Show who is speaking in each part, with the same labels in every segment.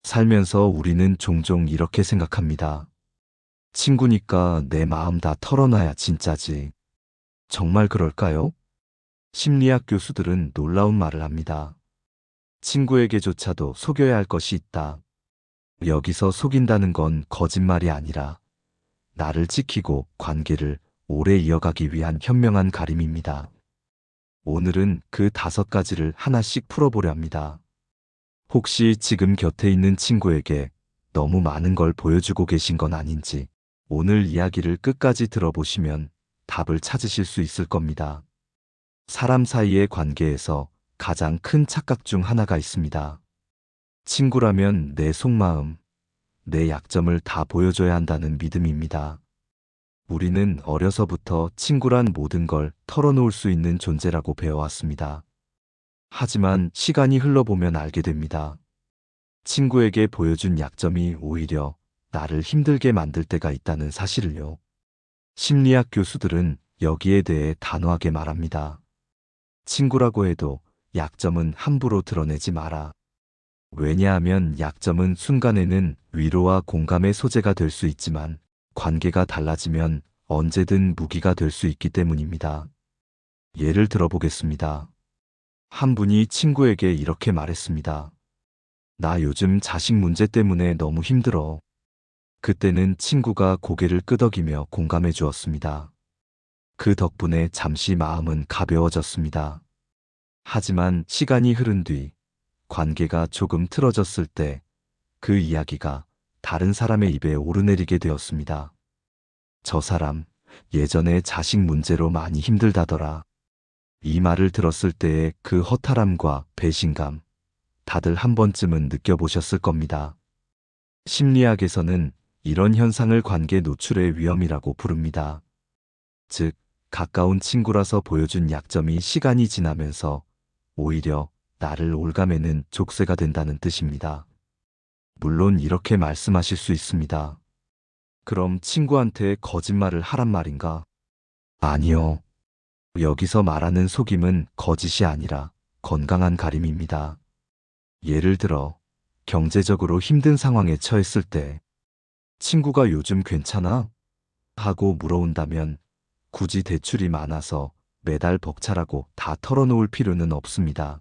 Speaker 1: 살면서 우리는 종종 이렇게 생각합니다. 친구니까 내 마음 다 털어놔야 진짜지. 정말 그럴까요? 심리학 교수들은 놀라운 말을 합니다. 친구에게조차도 속여야 할 것이 있다. 여기서 속인다는 건 거짓말이 아니라 나를 지키고 관계를 오래 이어가기 위한 현명한 가림입니다. 오늘은 그 5가지를 하나씩 풀어보려 합니다. 혹시 지금 곁에 있는 친구에게 너무 많은 걸 보여주고 계신 건 아닌지 오늘 이야기를 끝까지 들어보시면 답을 찾으실 수 있을 겁니다. 사람 사이의 관계에서 가장 큰 착각 중 하나가 있습니다. 친구라면 내 속마음, 내 약점을 다 보여줘야 한다는 믿음입니다. 우리는 어려서부터 친구란 모든 걸 털어놓을 수 있는 존재라고 배워왔습니다. 하지만 시간이 흘러보면 알게 됩니다. 친구에게 보여준 약점이 오히려 나를 힘들게 만들 때가 있다는 사실을요. 심리학 교수들은 여기에 대해 단호하게 말합니다. 친구라고 해도 약점은 함부로 드러내지 마라. 왜냐하면 약점은 순간에는 위로와 공감의 소재가 될 수 있지만 관계가 달라지면 언제든 무기가 될 수 있기 때문입니다. 예를 들어보겠습니다. 한 분이 친구에게 이렇게 말했습니다. 나 요즘 자식 문제 때문에 너무 힘들어. 그때는 친구가 고개를 끄덕이며 공감해 주었습니다. 그 덕분에 잠시 마음은 가벼워졌습니다. 하지만 시간이 흐른 뒤 관계가 조금 틀어졌을 때 그 이야기가 다른 사람의 입에 오르내리게 되었습니다. 저 사람 예전에 자식 문제로 많이 힘들다더라. 이 말을 들었을 때의 그 허탈함과 배신감, 다들 한 번쯤은 느껴보셨을 겁니다. 심리학에서는 이런 현상을 관계 노출의 위험이라고 부릅니다. 즉, 가까운 친구라서 보여준 약점이 시간이 지나면서 오히려 나를 올가매는 족쇄가 된다는 뜻입니다. 물론 이렇게 말씀하실 수 있습니다. 그럼 친구한테 거짓말을 하란 말인가? 아니요. 여기서 말하는 속임은 거짓이 아니라 건강한 가림입니다. 예를 들어, 경제적으로 힘든 상황에 처했을 때, 친구가 요즘 괜찮아? 하고 물어온다면, 굳이 대출이 많아서 매달 벅차라고 다 털어놓을 필요는 없습니다.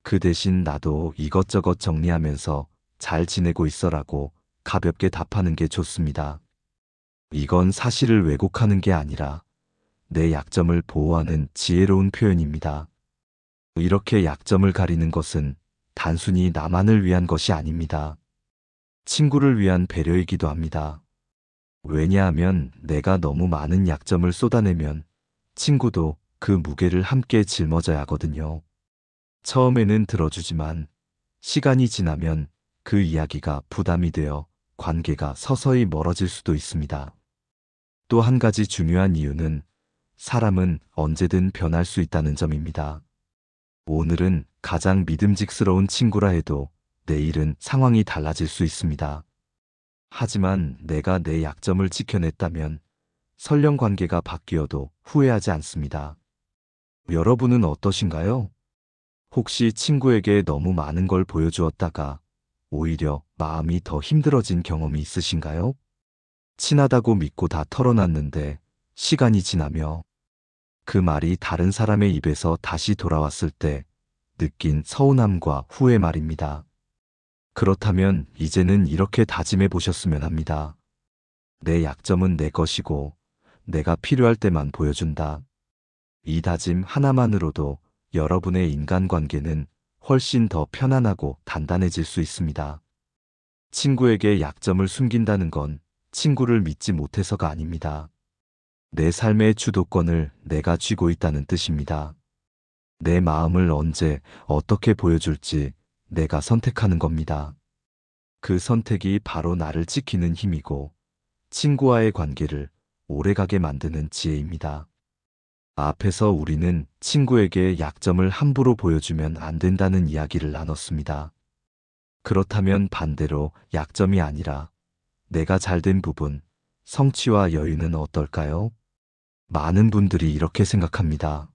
Speaker 1: 그 대신 나도 이것저것 정리하면서 잘 지내고 있어라고 가볍게 답하는 게 좋습니다. 이건 사실을 왜곡하는 게 아니라 내 약점을 보호하는 지혜로운 표현입니다. 이렇게 약점을 가리는 것은 단순히 나만을 위한 것이 아닙니다. 친구를 위한 배려이기도 합니다. 왜냐하면 내가 너무 많은 약점을 쏟아내면 친구도 그 무게를 함께 짊어져야 하거든요. 처음에는 들어주지만 시간이 지나면 그 이야기가 부담이 되어 관계가 서서히 멀어질 수도 있습니다. 또 한 가지 중요한 이유는 사람은 언제든 변할 수 있다는 점입니다. 오늘은 가장 믿음직스러운 친구라 해도 내일은 상황이 달라질 수 있습니다. 하지만 내가 내 약점을 지켜냈다면 설령 관계가 바뀌어도 후회하지 않습니다. 여러분은 어떠신가요? 혹시 친구에게 너무 많은 걸 보여주었다가 오히려 마음이 더 힘들어진 경험이 있으신가요? 친하다고 믿고 다 털어놨는데 시간이 지나며 그 말이 다른 사람의 입에서 다시 돌아왔을 때 느낀 서운함과 후회 말입니다. 그렇다면 이제는 이렇게 다짐해 보셨으면 합니다. 내 약점은 내 것이고 내가 필요할 때만 보여준다. 이 다짐 하나만으로도 여러분의 인간관계는 훨씬 더 편안하고 단단해질 수 있습니다. 친구에게 약점을 숨긴다는 건 친구를 믿지 못해서가 아닙니다. 내 삶의 주도권을 내가 쥐고 있다는 뜻입니다. 내 마음을 언제, 어떻게 보여줄지 내가 선택하는 겁니다. 그 선택이 바로 나를 지키는 힘이고 친구와의 관계를 오래가게 만드는 지혜입니다. 앞에서 우리는 친구에게 약점을 함부로 보여주면 안 된다는 이야기를 나눴습니다. 그렇다면 반대로 약점이 아니라 내가 잘된 부분, 성취와 여유는 어떨까요? 많은 분들이 이렇게 생각합니다.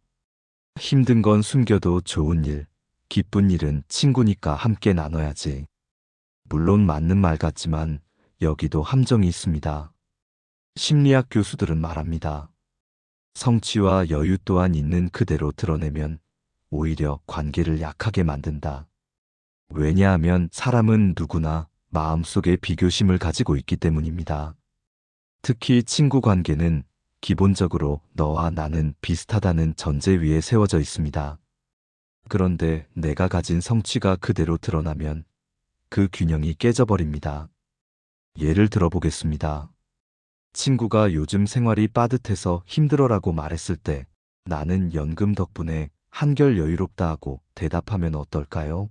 Speaker 1: 힘든 건 숨겨도 좋은 일, 기쁜 일은 친구니까 함께 나눠야지. 물론 맞는 말 같지만 여기도 함정이 있습니다. 심리학 교수들은 말합니다. 성취와 여유 또한 있는 그대로 드러내면 오히려 관계를 약하게 만든다. 왜냐하면 사람은 누구나 마음속에 비교심을 가지고 있기 때문입니다. 특히 친구 관계는 기본적으로 너와 나는 비슷하다는 전제 위에 세워져 있습니다. 그런데 내가 가진 성취가 그대로 드러나면 그 균형이 깨져버립니다. 예를 들어보겠습니다. 친구가 요즘 생활이 빠듯해서 힘들어라고 말했을 때 나는 연금 덕분에 한결 여유롭다 하고 대답하면 어떨까요?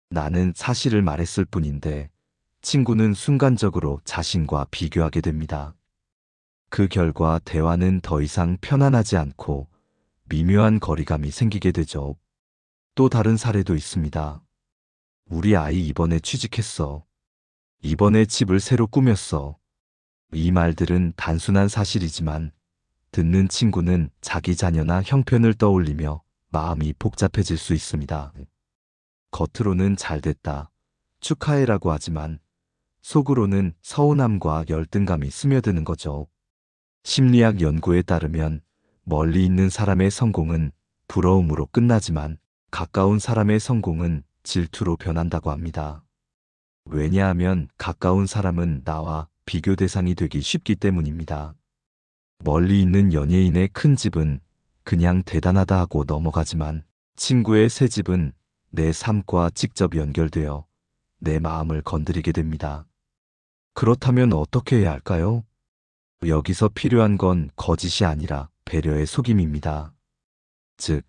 Speaker 1: 나는 사실을 말했을 뿐인데 친구는 순간적으로 자신과 비교하게 됩니다. 그 결과 대화는 더 이상 편안하지 않고 미묘한 거리감이 생기게 되죠. 또 다른 사례도 있습니다. 우리 아이 이번에 취직했어. 이번에 집을 새로 꾸몄어. 이 말들은 단순한 사실이지만 듣는 친구는 자기 자녀나 형편을 떠올리며 마음이 복잡해질 수 있습니다. 겉으로는 잘 됐다, 축하해라고 하지만 속으로는 서운함과 열등감이 스며드는 거죠. 심리학 연구에 따르면 멀리 있는 사람의 성공은 부러움으로 끝나지만 가까운 사람의 성공은 질투로 변한다고 합니다. 왜냐하면 가까운 사람은 나와 비교 대상이 되기 쉽기 때문입니다. 멀리 있는 연예인의 큰 집은 그냥 대단하다 하고 넘어가지만 친구의 새 집은 내 삶과 직접 연결되어 내 마음을 건드리게 됩니다. 그렇다면 어떻게 해야 할까요? 여기서 필요한 건 거짓이 아니라 배려의 속임입니다. 즉,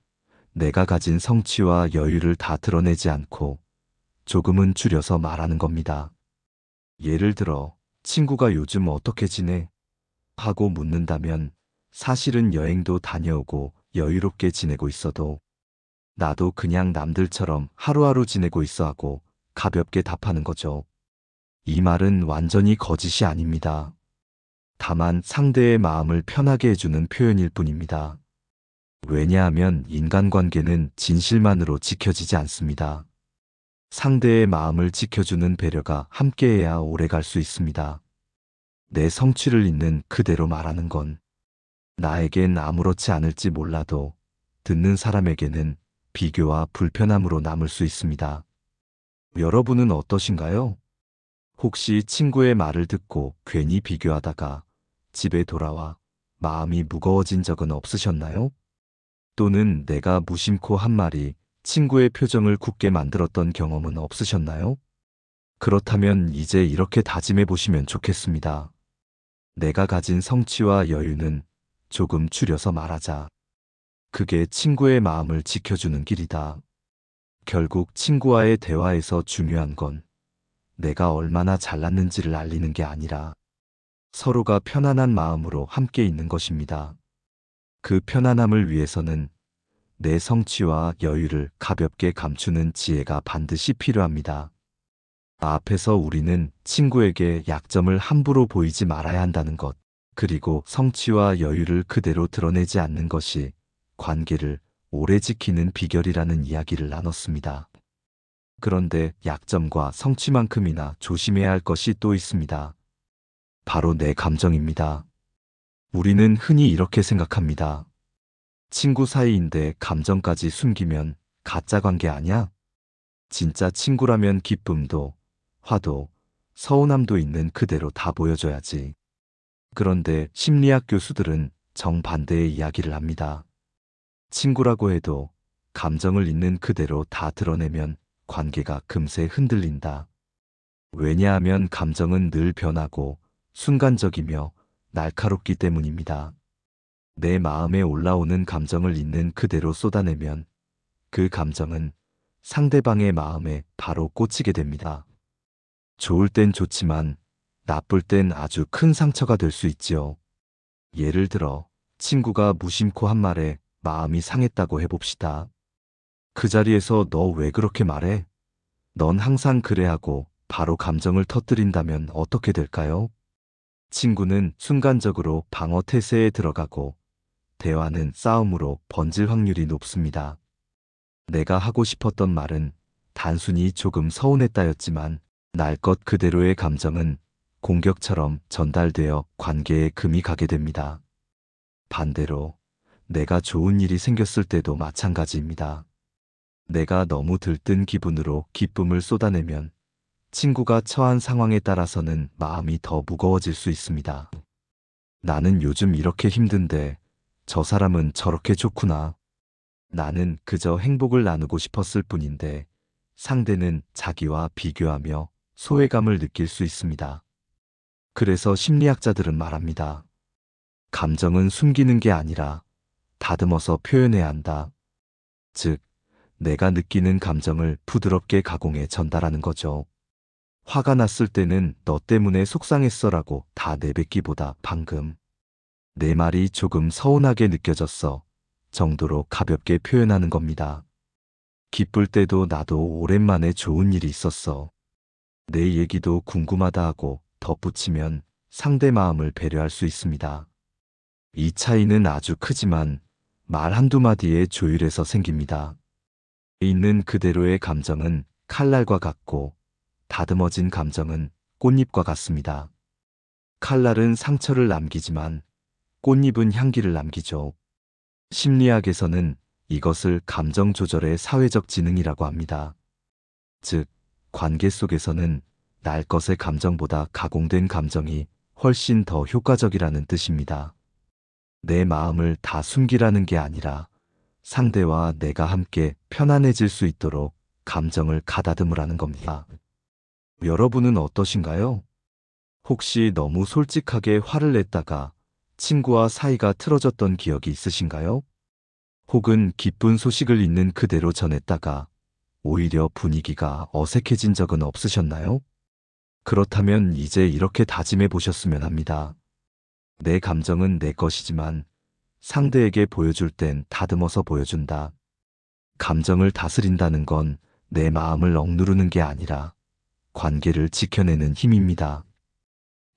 Speaker 1: 내가 가진 성취와 여유를 다 드러내지 않고 조금은 줄여서 말하는 겁니다. 예를 들어, 친구가 요즘 어떻게 지내? 하고 묻는다면 사실은 여행도 다녀오고 여유롭게 지내고 있어도 나도 그냥 남들처럼 하루하루 지내고 있어 하고 가볍게 답하는 거죠. 이 말은 완전히 거짓이 아닙니다. 다만 상대의 마음을 편하게 해주는 표현일 뿐입니다. 왜냐하면 인간관계는 진실만으로 지켜지지 않습니다. 상대의 마음을 지켜주는 배려가 함께해야 오래 갈 수 있습니다. 내 성취를 있는 그대로 말하는 건 나에겐 아무렇지 않을지 몰라도 듣는 사람에게는 비교와 불편함으로 남을 수 있습니다. 여러분은 어떠신가요? 혹시 친구의 말을 듣고 괜히 비교하다가 집에 돌아와 마음이 무거워진 적은 없으셨나요? 또는 내가 무심코 한 말이 친구의 표정을 굳게 만들었던 경험은 없으셨나요? 그렇다면 이제 이렇게 다짐해 보시면 좋겠습니다. 내가 가진 성취와 여유는 조금 줄여서 말하자. 그게 친구의 마음을 지켜주는 길이다. 결국 친구와의 대화에서 중요한 건 내가 얼마나 잘났는지를 알리는 게 아니라 서로가 편안한 마음으로 함께 있는 것입니다. 그 편안함을 위해서는 내 성취와 여유를 가볍게 감추는 지혜가 반드시 필요합니다. 앞에서 우리는 친구에게 약점을 함부로 보이지 말아야 한다는 것, 그리고 성취와 여유를 그대로 드러내지 않는 것이 관계를 오래 지키는 비결이라는 이야기를 나눴습니다. 그런데 약점과 성취만큼이나 조심해야 할 것이 또 있습니다. 바로 내 감정입니다. 우리는 흔히 이렇게 생각합니다. 친구 사이인데 감정까지 숨기면 가짜 관계 아냐? 진짜 친구라면 기쁨도, 화도, 서운함도 있는 그대로 다 보여줘야지. 그런데 심리학 교수들은 정반대의 이야기를 합니다. 친구라고 해도 감정을 있는 그대로 다 드러내면 관계가 금세 흔들린다. 왜냐하면 감정은 늘 변하고 순간적이며 날카롭기 때문입니다. 내 마음에 올라오는 감정을 있는 그대로 쏟아내면 그 감정은 상대방의 마음에 바로 꽂히게 됩니다. 좋을 땐 좋지만 나쁠 땐 아주 큰 상처가 될 수 있지요. 예를 들어 친구가 무심코 한 말에 마음이 상했다고 해봅시다. 그 자리에서 너 왜 그렇게 말해? 넌 항상 그래 하고 바로 감정을 터뜨린다면 어떻게 될까요? 친구는 순간적으로 방어 태세에 들어가고 대화는 싸움으로 번질 확률이 높습니다. 내가 하고 싶었던 말은 단순히 조금 서운했다였지만 날 것 그대로의 감정은 공격처럼 전달되어 관계에 금이 가게 됩니다. 반대로 내가 좋은 일이 생겼을 때도 마찬가지입니다. 내가 너무 들뜬 기분으로 기쁨을 쏟아내면 친구가 처한 상황에 따라서는 마음이 더 무거워질 수 있습니다. 나는 요즘 이렇게 힘든데 저 사람은 저렇게 좋구나. 나는 그저 행복을 나누고 싶었을 뿐인데 상대는 자기와 비교하며 소외감을 느낄 수 있습니다. 그래서 심리학자들은 말합니다. 감정은 숨기는 게 아니라 다듬어서 표현해야 한다. 즉, 내가 느끼는 감정을 부드럽게 가공해 전달하는 거죠. 화가 났을 때는 너 때문에 속상했어라고 다 내뱉기보다 방금 내 말이 조금 서운하게 느껴졌어 정도로 가볍게 표현하는 겁니다. 기쁠 때도 나도 오랜만에 좋은 일이 있었어. 내 얘기도 궁금하다 하고 덧붙이면 상대 마음을 배려할 수 있습니다. 이 차이는 아주 크지만 말 한두 마디의 조율에서 생깁니다. 있는 그대로의 감정은 칼날과 같고 다듬어진 감정은 꽃잎과 같습니다. 칼날은 상처를 남기지만 꽃잎은 향기를 남기죠. 심리학에서는 이것을 감정 조절의 사회적 지능이라고 합니다. 즉, 관계 속에서는 날 것의 감정보다 가공된 감정이 훨씬 더 효과적이라는 뜻입니다. 내 마음을 다 숨기라는 게 아니라 상대와 내가 함께 편안해질 수 있도록 감정을 가다듬으라는 겁니다. 여러분은 어떠신가요? 혹시 너무 솔직하게 화를 냈다가 친구와 사이가 틀어졌던 기억이 있으신가요? 혹은 기쁜 소식을 있는 그대로 전했다가 오히려 분위기가 어색해진 적은 없으셨나요? 그렇다면 이제 이렇게 다짐해 보셨으면 합니다. 내 감정은 내 것이지만 상대에게 보여줄 땐 다듬어서 보여준다. 감정을 다스린다는 건 내 마음을 억누르는 게 아니라 관계를 지켜내는 힘입니다.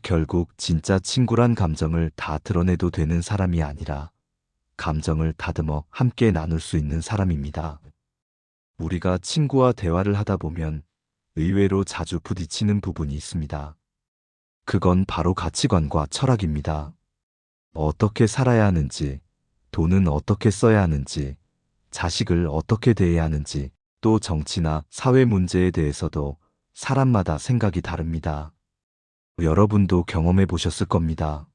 Speaker 1: 결국 진짜 친구란 감정을 다 드러내도 되는 사람이 아니라 감정을 다듬어 함께 나눌 수 있는 사람입니다. 우리가 친구와 대화를 하다 보면 의외로 자주 부딪히는 부분이 있습니다. 그건 바로 가치관과 철학입니다. 어떻게 살아야 하는지, 돈은 어떻게 써야 하는지, 자식을 어떻게 대해야 하는지, 또 정치나 사회 문제에 대해서도 사람마다 생각이 다릅니다. 여러분도 경험해 보셨을 겁니다.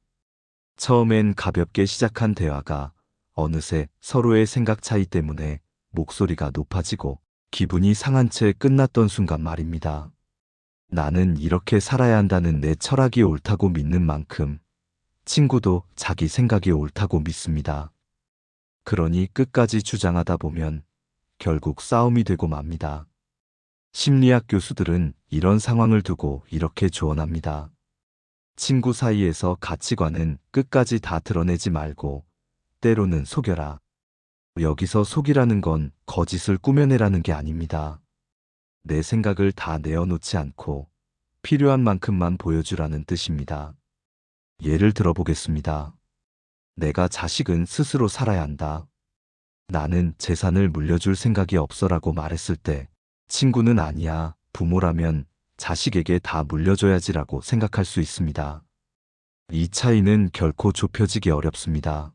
Speaker 1: 처음엔 가볍게 시작한 대화가 어느새 서로의 생각 차이 때문에 목소리가 높아지고 기분이 상한 채 끝났던 순간 말입니다. 나는 이렇게 살아야 한다는 내 철학이 옳다고 믿는 만큼 친구도 자기 생각이 옳다고 믿습니다. 그러니 끝까지 주장하다 보면 결국 싸움이 되고 맙니다. 심리학 교수들은 이런 상황을 두고 이렇게 조언합니다. 친구 사이에서 가치관은 끝까지 다 드러내지 말고 때로는 속여라. 여기서 속이라는 건 거짓을 꾸며내라는 게 아닙니다. 내 생각을 다 내어놓지 않고 필요한 만큼만 보여주라는 뜻입니다. 예를 들어보겠습니다. 내가 자식은 스스로 살아야 한다. 나는 재산을 물려줄 생각이 없어라고 말했을 때 친구는 아니야, 부모라면 자식에게 다 물려줘야지라고 생각할 수 있습니다. 이 차이는 결코 좁혀지기 어렵습니다.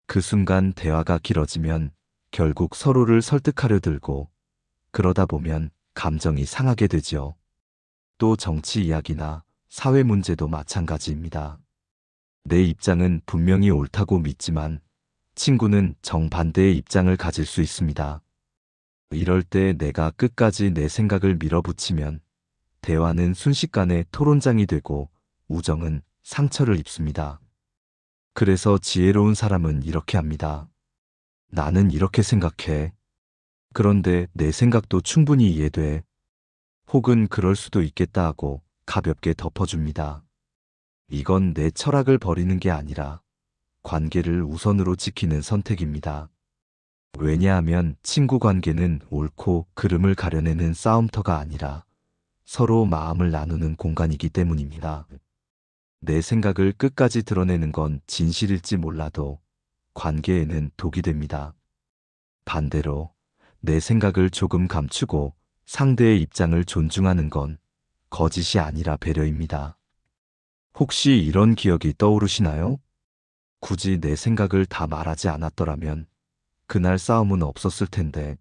Speaker 1: 그 순간 대화가 길어지면 결국 서로를 설득하려 들고 그러다 보면 감정이 상하게 되지요. 또 정치 이야기나 사회 문제도 마찬가지입니다. 내 입장은 분명히 옳다고 믿지만 친구는 정반대의 입장을 가질 수 있습니다. 이럴 때 내가 끝까지 내 생각을 밀어붙이면 대화는 순식간에 토론장이 되고 우정은 상처를 입습니다. 그래서 지혜로운 사람은 이렇게 합니다. 나는 이렇게 생각해. 그런데 내 생각도 충분히 이해돼. 혹은 그럴 수도 있겠다 하고 가볍게 덮어줍니다. 이건 내 철학을 버리는 게 아니라 관계를 우선으로 지키는 선택입니다. 왜냐하면 친구 관계는 옳고 그름을 가려내는 싸움터가 아니라 서로 마음을 나누는 공간이기 때문입니다. 내 생각을 끝까지 드러내는 건 진실일지 몰라도 관계에는 독이 됩니다. 반대로 내 생각을 조금 감추고 상대의 입장을 존중하는 건 거짓이 아니라 배려입니다. 혹시 이런 기억이 떠오르시나요? 굳이 내 생각을 다 말하지 않았더라면 그날 싸움은 없었을 텐데,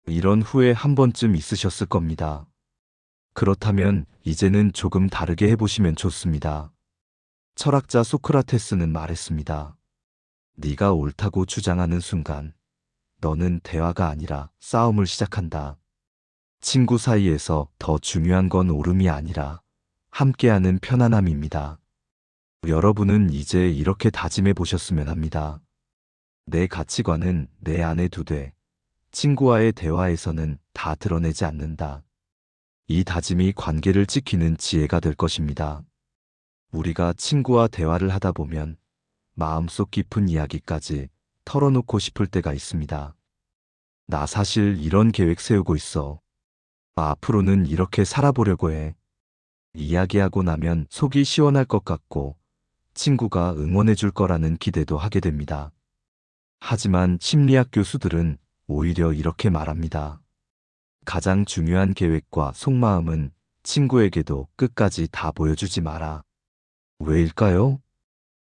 Speaker 1: 이런 후회 한 번쯤 있으셨을 겁니다. 그렇다면 이제는 조금 다르게 해보시면 좋습니다. 철학자 소크라테스는 말했습니다. 네가 옳다고 주장하는 순간 너는 대화가 아니라 싸움을 시작한다. 친구 사이에서 더 중요한 건 옳음이 아니라 함께하는 편안함입니다. 여러분은 이제 이렇게 다짐해 보셨으면 합니다. 내 가치관은 내 안에 두되 친구와의 대화에서는 다 드러내지 않는다. 이 다짐이 관계를 지키는 지혜가 될 것입니다. 우리가 친구와 대화를 하다 보면 마음속 깊은 이야기까지 털어놓고 싶을 때가 있습니다. 나 사실 이런 계획 세우고 있어. 앞으로는 이렇게 살아보려고 해. 이야기하고 나면 속이 시원할 것 같고 친구가 응원해 줄 거라는 기대도 하게 됩니다. 하지만 심리학 교수들은 오히려 이렇게 말합니다. 가장 중요한 계획과 속마음은 친구에게도 끝까지 다 보여주지 마라. 왜일까요?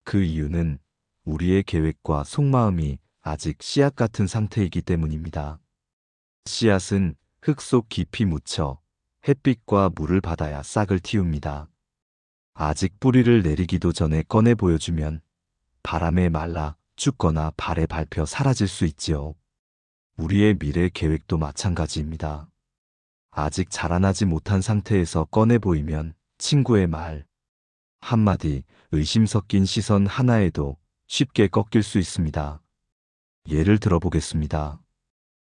Speaker 1: 그 이유는 우리의 계획과 속마음이 아직 씨앗 같은 상태이기 때문입니다. 씨앗은 흙 속 깊이 묻혀 햇빛과 물을 받아야 싹을 틔웁니다. 아직 뿌리를 내리기도 전에 꺼내 보여주면 바람에 말라 죽거나 발에 밟혀 사라질 수 있지요. 우리의 미래 계획도 마찬가지입니다. 아직 자라나지 못한 상태에서 꺼내 보이면 친구의 말 한마디, 의심 섞인 시선 하나에도 쉽게 꺾일 수 있습니다. 예를 들어보겠습니다.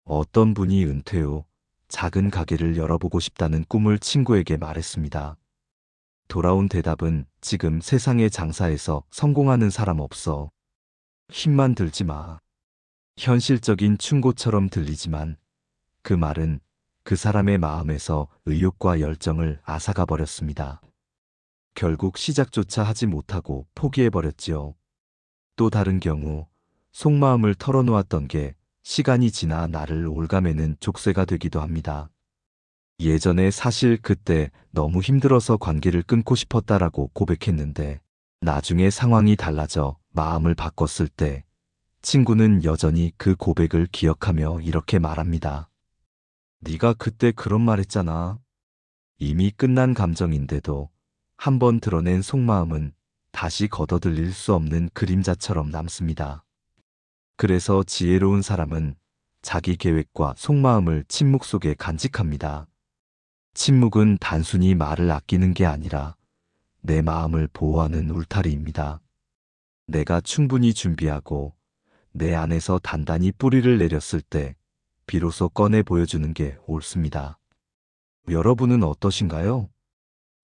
Speaker 1: 어떤 분이 은퇴 후 작은 가게를 열어보고 싶다는 꿈을 친구에게 말했습니다. 돌아온 대답은 지금 세상의 장사에서 성공하는 사람 없어. 힘만 들지 마. 현실적인 충고처럼 들리지만 그 말은 그 사람의 마음에서 의욕과 열정을 앗아가 버렸습니다. 결국 시작조차 하지 못하고 포기해버렸지요. 또 다른 경우 속마음을 털어놓았던 게 시간이 지나 나를 올가매는 족쇄가 되기도 합니다. 예전에 사실 그때 너무 힘들어서 관계를 끊고 싶었다라고 고백했는데 나중에 상황이 달라져 마음을 바꿨을 때 친구는 여전히 그 고백을 기억하며 이렇게 말합니다. 네가 그때 그런 말 했잖아. 이미 끝난 감정인데도 한번 드러낸 속마음은 다시 걷어들일 수 없는 그림자처럼 남습니다. 그래서 지혜로운 사람은 자기 계획과 속마음을 침묵 속에 간직합니다. 침묵은 단순히 말을 아끼는 게 아니라 내 마음을 보호하는 울타리입니다. 내가 충분히 준비하고 내 안에서 단단히 뿌리를 내렸을 때 비로소 꺼내 보여주는 게 옳습니다. 여러분은 어떠신가요?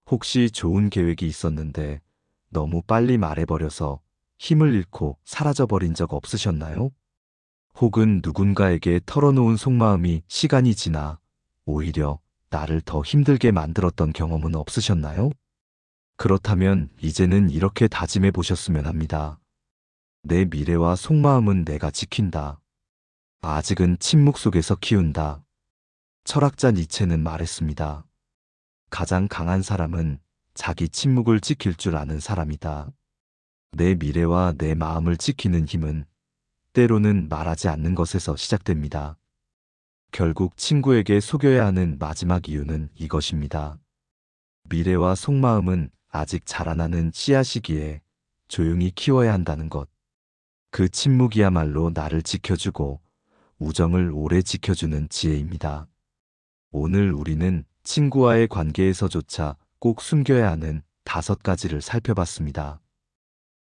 Speaker 1: 혹시 좋은 계획이 있었는데 너무 빨리 말해버려서 힘을 잃고 사라져버린 적 없으셨나요? 혹은 누군가에게 털어놓은 속마음이 시간이 지나 오히려 나를 더 힘들게 만들었던 경험은 없으셨나요? 그렇다면 이제는 이렇게 다짐해 보셨으면 합니다. 내 미래와 속마음은 내가 지킨다. 아직은 침묵 속에서 키운다. 철학자 니체는 말했습니다. 가장 강한 사람은 자기 침묵을 지킬 줄 아는 사람이다. 내 미래와 내 마음을 지키는 힘은 때로는 말하지 않는 것에서 시작됩니다. 결국 친구에게 속여야 하는 마지막 이유는 이것입니다. 미래와 속마음은 아직 자라나는 씨앗이기에 조용히 키워야 한다는 것. 그 침묵이야말로 나를 지켜주고 우정을 오래 지켜주는 지혜입니다. 오늘 우리는 친구와의 관계에서조차 꼭 숨겨야 하는 5가지를 살펴봤습니다.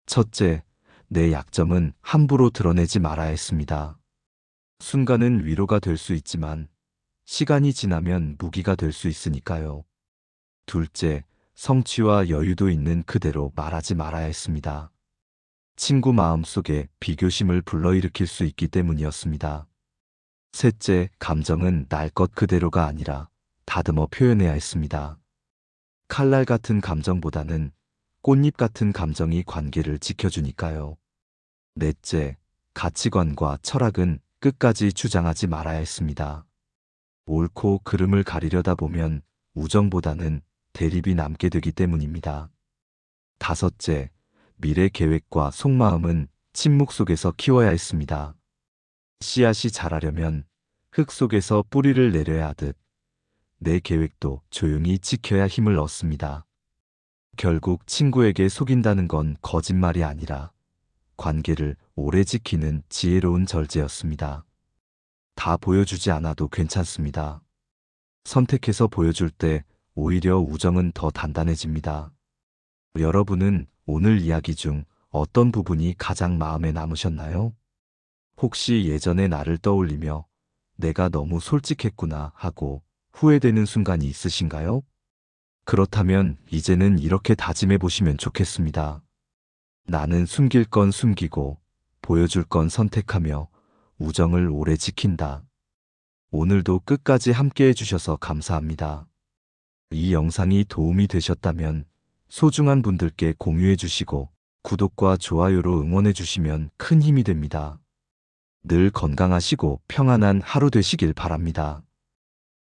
Speaker 1: 첫째, 내 약점은 함부로 드러내지 말아야 했습니다. 순간은 위로가 될 수 있지만 시간이 지나면 무기가 될 수 있으니까요. 둘째, 성취와 여유도 있는 그대로 말하지 말아야 했습니다. 친구 마음속에 비교심을 불러일으킬 수 있기 때문이었습니다. 셋째, 감정은 날 것 그대로가 아니라 다듬어 표현해야 했습니다. 칼날 같은 감정보다는 꽃잎 같은 감정이 관계를 지켜주니까요. 넷째, 가치관과 철학은 끝까지 주장하지 말아야 했습니다. 옳고 그름을 가리려다 보면 우정보다는 대립이 남게 되기 때문입니다. 다섯째, 미래 계획과 속마음은 침묵 속에서 키워야 했습니다. 씨앗이 자라려면 흙 속에서 뿌리를 내려야 하듯 내 계획도 조용히 지켜야 힘을 얻습니다. 결국 친구에게 속인다는 건 거짓말이 아니라 관계를 오래 지키는 지혜로운 절제였습니다. 다 보여주지 않아도 괜찮습니다. 선택해서 보여줄 때 오히려 우정은 더 단단해집니다. 여러분은 오늘 이야기 중 어떤 부분이 가장 마음에 남으셨나요? 혹시 예전의 나를 떠올리며 내가 너무 솔직했구나 하고 후회되는 순간이 있으신가요? 그렇다면 이제는 이렇게 다짐해 보시면 좋겠습니다. 나는 숨길 건 숨기고 보여줄 건 선택하며 우정을 오래 지킨다. 오늘도 끝까지 함께 해주셔서 감사합니다. 이 영상이 도움이 되셨다면 소중한 분들께 공유해 주시고 구독과 좋아요로 응원해 주시면 큰 힘이 됩니다. 늘 건강하시고 평안한 하루 되시길 바랍니다.